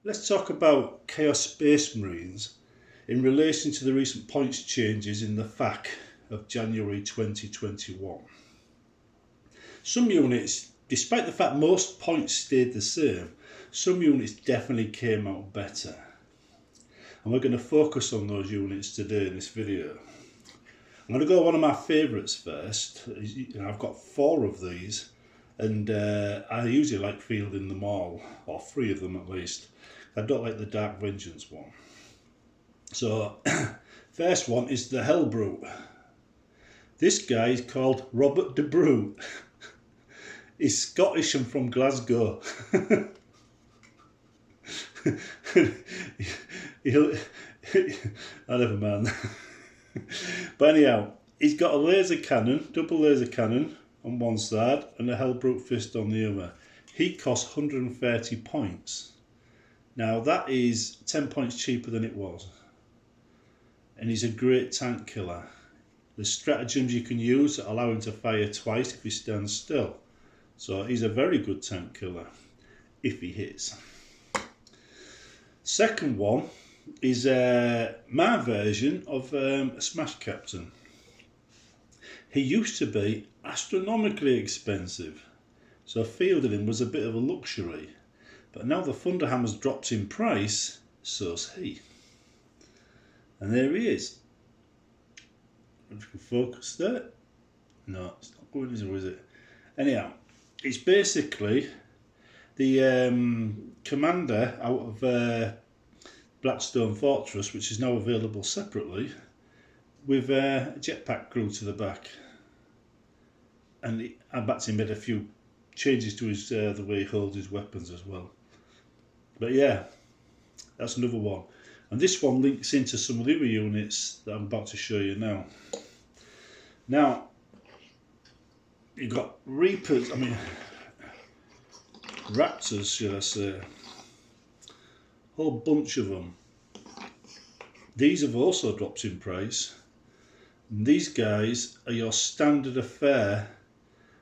Let's talk about Chaos Space Marines in relation to the recent points changes in the FAQ of January 2021. Some units, despite the fact most points stayed the same, some units definitely came out better. And we're going to focus on those units today in this video. I'm going to go one of my favourites first. I've got 4 of these, and I usually like fielding them all, or 3 of them at least. I don't like the Dark Vengeance one. So, first one is the Hellbrute. This guy is called Robert de Brute. He's Scottish and from Glasgow. Never mind. But anyhow, he's got a laser cannon, double laser cannon on one side and a Hellbrute fist on the other. He costs 130 points. Now that is 10 points cheaper than it was. And he's a great tank killer. There's stratagems you can use that allow him to fire twice if he stands still. So he's a very good tank killer if he hits. Second one is my version of a Smash Captain. He used to be astronomically expensive, so fielding him was a bit of a luxury. But now the Thunderham has dropped in price, so's he. And there he is. If you can focus there. No, it's not going, is it? Anyhow, it's basically the commander out of Blackstone Fortress, which is now available separately, with a jetpack crew to the back. And I've actually made a few changes to his the way he holds his weapons as well. But yeah, that's another one. And this one links into some of the other units that I'm about to show you now. Now, you've got Reapers, Raptors, should I say. A whole bunch of them. These have also dropped in price. And these guys are your standard affair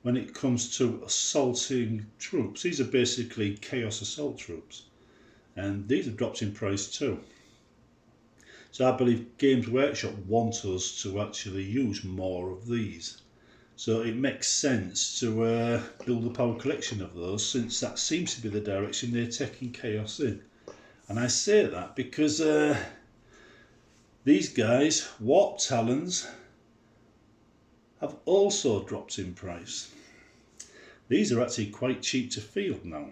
when it comes to assaulting troops. These are basically Chaos Assault troops. And these have dropped in price too. So I believe Games Workshop want us to actually use more of these. So it makes sense to build up our collection of those, since that seems to be the direction they're taking Chaos in. And I say that because these guys, Warp Talons, have also dropped in price. These are actually quite cheap to field now.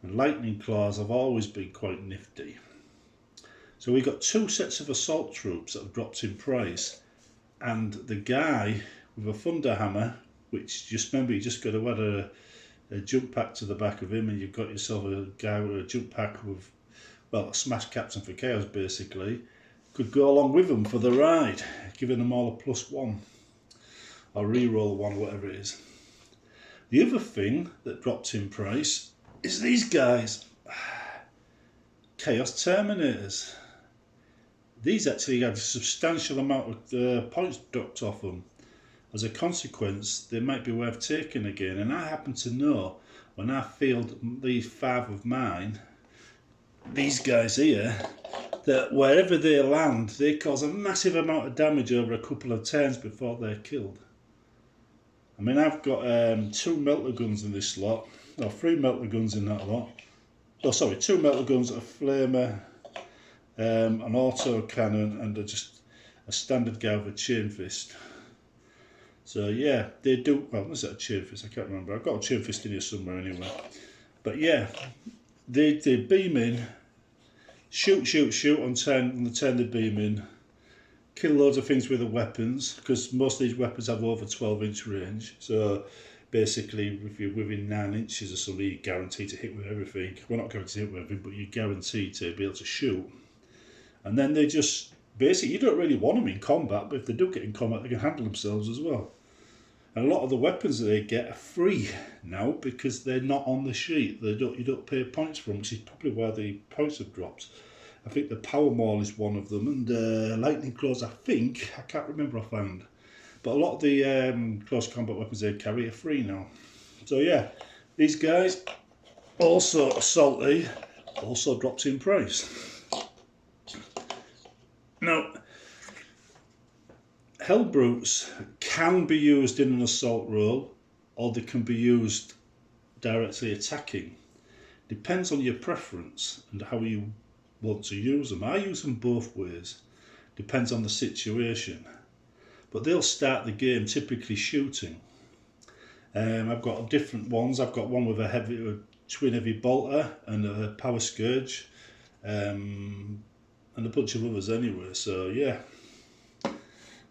And Lightning Claws have always been quite nifty. So we've got 2 sets of assault troops that have dropped in price, and the guy with a Thunder Hammer, which just remember you just got to add a jump pack to the back of him, and you've got yourself a guy with a jump pack with, well, a Smash Captain for Chaos basically, could go along with them for the ride, giving them all a +1 or reroll 1, whatever it is. The other thing that dropped in price is these guys, Chaos Terminators. These actually have a substantial amount of points dropped off them. As a consequence, they might be worth taking again. And I happen to know, when I field these 5 of mine, these guys here, that wherever they land, they cause a massive amount of damage over a couple of turns before they're killed. I mean, I've got 2 melter guns in this lot, or 3 melter guns in that lot. Oh, sorry, 2 melter guns, a flamer, an auto cannon, and just a standard guy with a chain fist. So yeah, they do. Well, is that a chain fist? I can't remember. I've got a chain fist in here somewhere anyway. But yeah, they beam in, shoot on the turn they beam in, kill loads of things with the weapons, because most of these weapons have over 12-inch range. So basically, if you're within 9 inches or something, you're guaranteed to hit with everything. Well, not guaranteed to hit with everything, but you're guaranteed to be able to shoot. And then they just, basically, you don't really want them in combat, but if they do get in combat, they can handle themselves as well. And a lot of the weapons that they get are free now because they're not on the sheet. You don't pay points for them, which is probably why the points have dropped. I think the Power Maul is one of them, and Lightning Claws, I can't remember offhand. But a lot of the close combat weapons they carry are free now. So yeah, these guys, also assaulty, also dropped in price. Now, Hell Brutes can be used in an assault role, or they can be used directly attacking. Depends on your preference and how you want to use them. I use them both ways. Depends on the situation. But they'll start the game typically shooting. I've got different ones. I've got one with a twin heavy bolter and a power scourge, and a bunch of others anyway. So yeah, I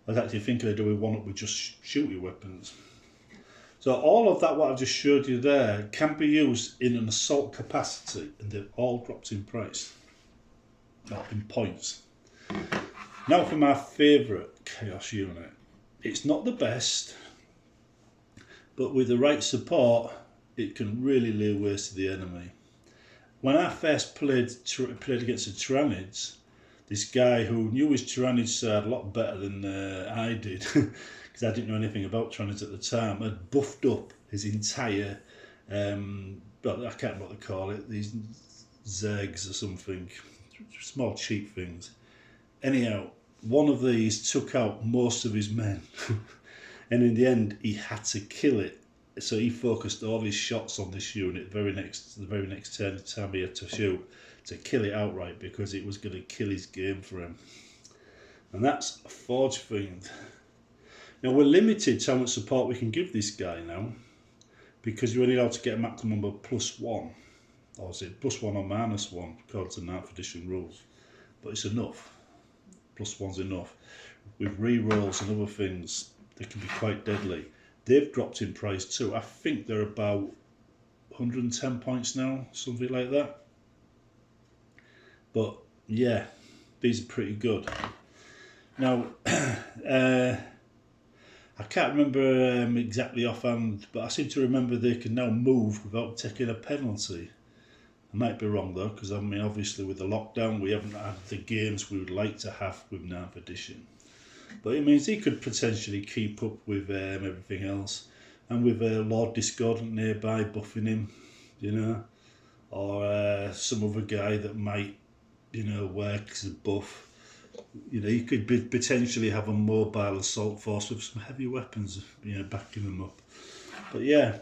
was actually thinking of doing one up with just shooty weapons. So all of that what I've just showed you there can be used in an assault capacity, and they've all dropped in price, not in points. Now for my favourite Chaos unit. It's not the best, but with the right support it can really lay waste to the enemy. When I first played against the Tyranids, this guy who knew his Tyranids side a lot better than I did, because I didn't know anything about Tyranids at the time, had buffed up his entire, well, I can't remember what they call it, these Zergs or something, small cheap things. Anyhow, one of these took out most of his men, and in the end he had to kill it. So he focused all his shots on this unit the very next turn time he had to shoot, to kill it outright, because it was going to kill his game for him. And that's a Forge Fiend. Now we're limited to how much support we can give this guy now, because you're only allowed to get a maximum of +1, or is it +1 or -1 according to 9th edition rules, but it's enough. +1's enough. With re-rolls and other things, they can be quite deadly. They've dropped in price too. I think they're about 110 points now, something like that. But yeah, these are pretty good. Now, I can't remember exactly offhand, but I seem to remember they can now move without taking a penalty. I might be wrong though, because I mean obviously with the lockdown we haven't had the games we would like to have with 9th edition. But it means he could potentially keep up with everything else, and with Lord Discordant nearby buffing him, you know, or some other guy that might, you know, work as a buff. You know, you could potentially have a mobile assault force with some heavy weapons, you know, backing them up. But yeah,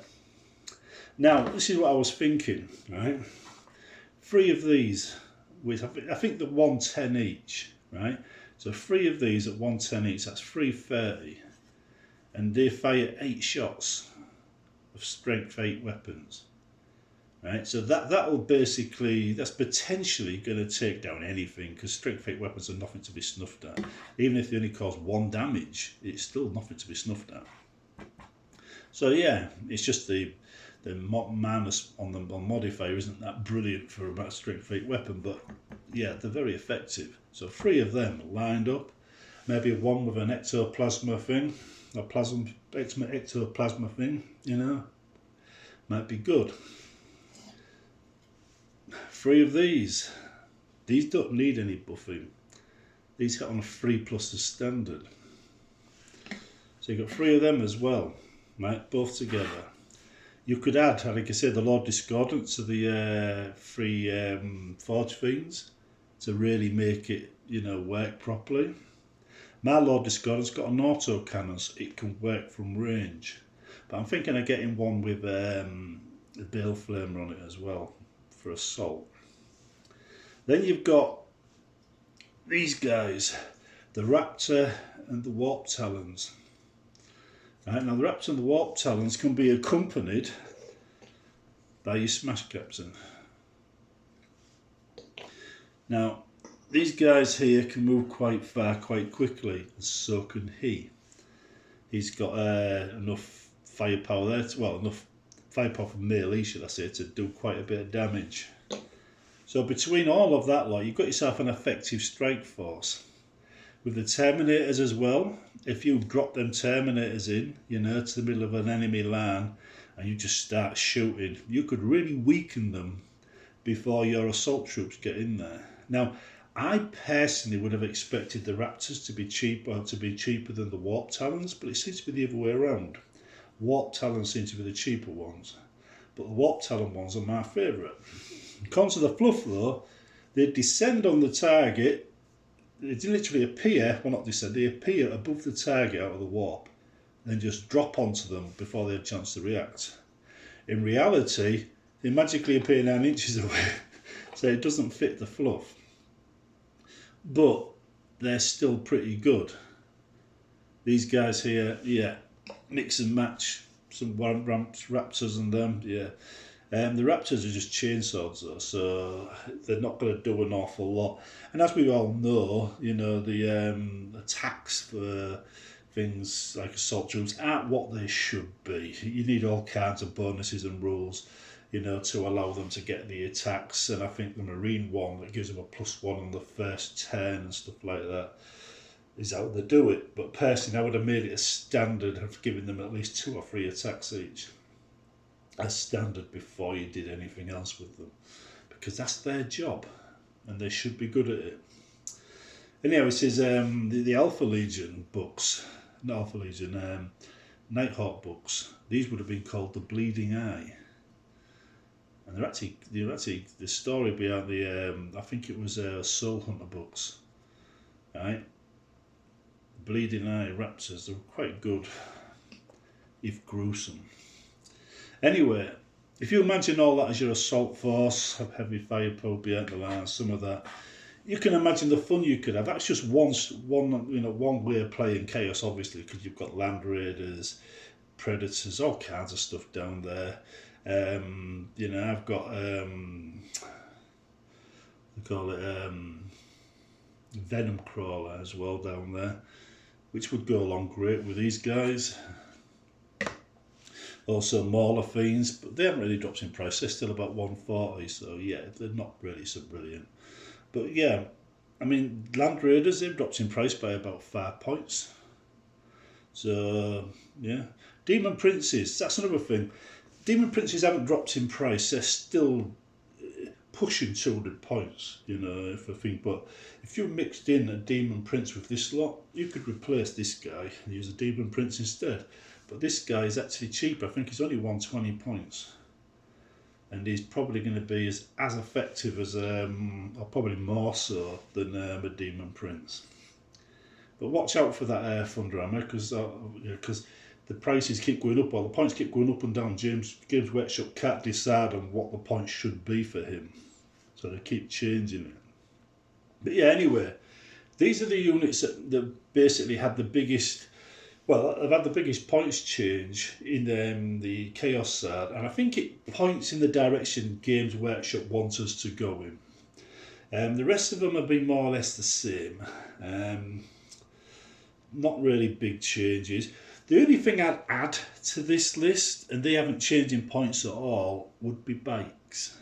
now this is what I was thinking, right? 3 of these, with I think they're 110 each, right? So 3 of these at 110 each, that's 330, and they fire 8 shots of strength 8 weapons, right? So that'll basically, that's potentially going to take down anything, because strength 8 weapons are nothing to be snuffed at. Even if they only cause 1 damage, it's still nothing to be snuffed at. So yeah, it's just the minus on the modifier isn't that brilliant for a strength 8 weapon, but yeah, they're very effective. So 3 of them lined up, maybe one with an ectoplasma thing, a ectoplasma thing, you know, might be good. 3 of these don't need any buffing. These hit on 3+ the standard. So you've got 3 of them as well, right, both together. You could add, like I said, the Lord Discordant to the 3 Forge Fiends to really make it, you know, work properly. My Lord Discordant's got an auto cannon, so it can work from range. But I'm thinking of getting one with a Bale Flamer on it as well for assault. Then you've got these guys, the Raptor and the Warp Talons. Right, now the Raptor and the Warp Talons can be accompanied by your Smash Captain. Now these guys here can move quite far quite quickly, and so can he. He's got enough firepower there, enough firepower for melee, should I say, to do quite a bit of damage. So between all of that lot, you've got yourself an effective strike force. With the Terminators as well, if you drop them Terminators in, you know, to the middle of an enemy line, and you just start shooting, you could really weaken them before your assault troops get in there. Now, I personally would have expected the Raptors to be cheaper than the Warp Talons, but it seems to be the other way around. Warp Talons seem to be the cheaper ones, but the Warp Talon ones are my favourite. According to the fluff though, they descend on the target, they literally appear, well not descend, they appear above the target out of the warp, and then just drop onto them before they have a chance to react. In reality, they magically appear 9 inches away, so it doesn't fit the fluff. But they're still pretty good. These guys here, yeah, mix and match, some ramps, Raptors and them, yeah. The Raptors are just chainswords though, so they're not going to do an awful lot. And as we all know, you know, the attacks for things like assault troops aren't what they should be. You need all kinds of bonuses and rules, you know, to allow them to get the attacks. And I think the Marine one that gives them a +1 on the first turn and stuff like that is how they do it. But personally, I would have made it a standard of giving them at least 2 or 3 attacks each. As standard before you did anything else with them, because that's their job and they should be good at it. Anyhow, it says the Alpha Legion books, not Alpha Legion, Nighthawk books, these would have been called the Bleeding Eye, and they're actually the story behind the I think it was Soul Hunter books, right? Bleeding Eye Raptors, they're quite good if gruesome. Anyway, if you imagine all that as your assault force, have heavy fire power behind the lines, some of that, you can imagine the fun you could have. That's just one way of playing Chaos, obviously, because you've got Land Raiders, Predators, all kinds of stuff down there. You know, I've got they call it Venom Crawler as well down there, which would go along great with these guys. Also Mauler Fiends, but they haven't really dropped in price. They're still about 140, so yeah, they're not really so brilliant. But yeah, I mean, Land Raiders, they've dropped in price by about 5 points. So yeah, Demon Princes, that's another thing. Demon Princes haven't dropped in price. They're still pushing 200 points, you know, if I think. But if you mixed in a Demon Prince with this lot, you could replace this guy and use a Demon Prince instead. But this guy is actually cheaper. I think he's only 120 points. And he's probably going to be as effective as, or probably more so than a Demon Prince. But watch out for that Thunderham, because the prices keep going up, or the points keep going up and down. Games Workshop can't decide on what the points should be for him. So they keep changing it. But yeah, anyway, these are the units that basically had the biggest... Well, I've had the biggest points change in the Chaos side, and I think it points in the direction Games Workshop wants us to go in. The rest of them have been more or less the same. Not really big changes. The only thing I'd add to this list, and they haven't changed in points at all, would be bikes.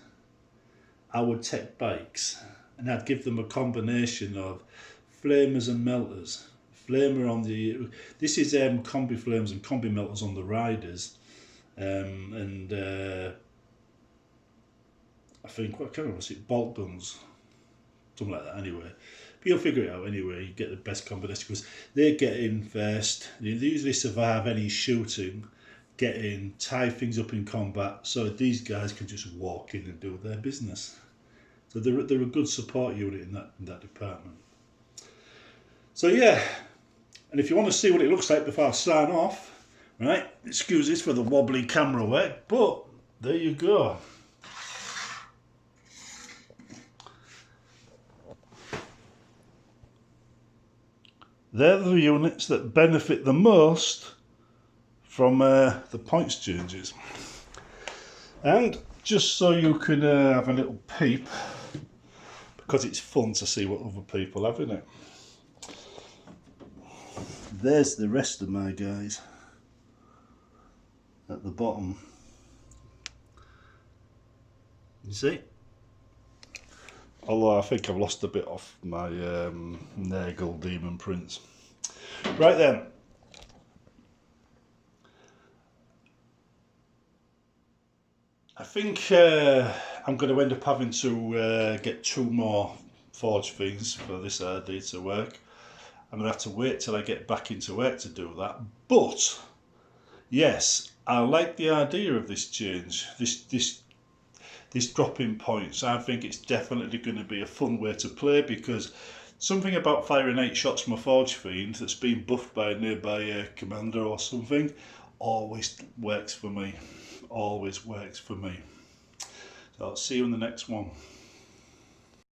I would take bikes, and I'd give them a combination of flamers and melters. Flamer on the, this is combi flames and combi melters on the riders, and I think, what kind of was it, bolt guns, something like that. Anyway, but you'll figure it out anyway. You get the best combination because they get in first. They usually survive any shooting, get in, tie things up in combat, so these guys can just walk in and do their business. So they're a good support unit in that department. So yeah. And if you want to see what it looks like before I sign off, right, excuses for the wobbly camera work, but there you go. They're the units that benefit the most from the points changes. And just so you can have a little peep, because it's fun to see what other people have in it. There's the rest of my guys at the bottom. You see? Although I think I've lost a bit off my Nurgle Demon Prince. Right then. I think I'm going to end up having to get 2 more forge things for this idea to work. I'm going to have to wait till I get back into work to do that. But, this I like the idea of this change. This this dropping points. I think it's definitely going to be a fun way to play, because something about firing 8 shots from a Forge Fiend that's been buffed by a nearby commander or something always works for me. Always works for me. So I'll see you in the next one.